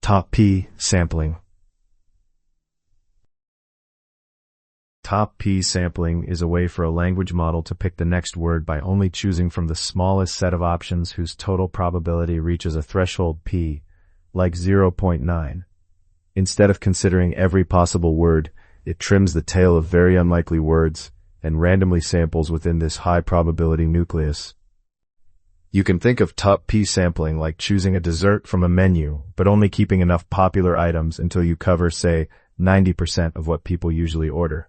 Top P sampling. Top P sampling is a way for a language model to pick the next word by only choosing from the smallest set of options whose total probability reaches a threshold P, like 0.9. Instead of considering every possible word, it trims the tail of very unlikely words and randomly samples within this high probability nucleus. You can think of top P sampling like choosing a dessert from a menu, but only keeping enough popular items until you cover, say, 90% of what people usually order.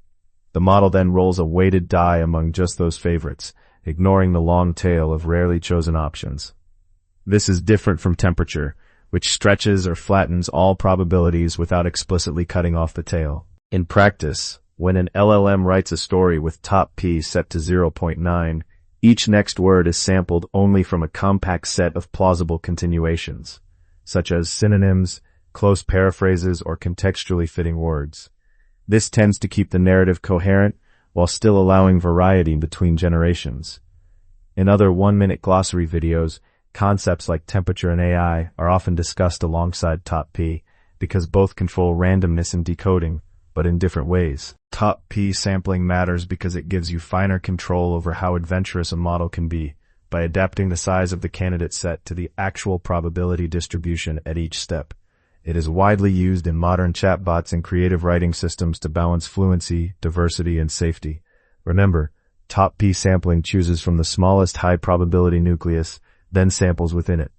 The model then rolls a weighted die among just those favorites, ignoring the long tail of rarely chosen options. This is different from temperature, which stretches or flattens all probabilities without explicitly cutting off the tail. In practice, when an LLM writes a story with top P set to 0.9, each next word is sampled only from a compact set of plausible continuations, such as synonyms, close paraphrases, or contextually fitting words. This tends to keep the narrative coherent while still allowing variety between generations. In other one-minute glossary videos, concepts like temperature and AI are often discussed alongside top P because both control randomness and decoding, but in different ways. Top P sampling matters because it gives you finer control over how adventurous a model can be by adapting the size of the candidate set to the actual probability distribution at each step. It is widely used in modern chatbots and creative writing systems to balance fluency, diversity, and safety. Remember, top P sampling chooses from the smallest high probability nucleus, then samples within it.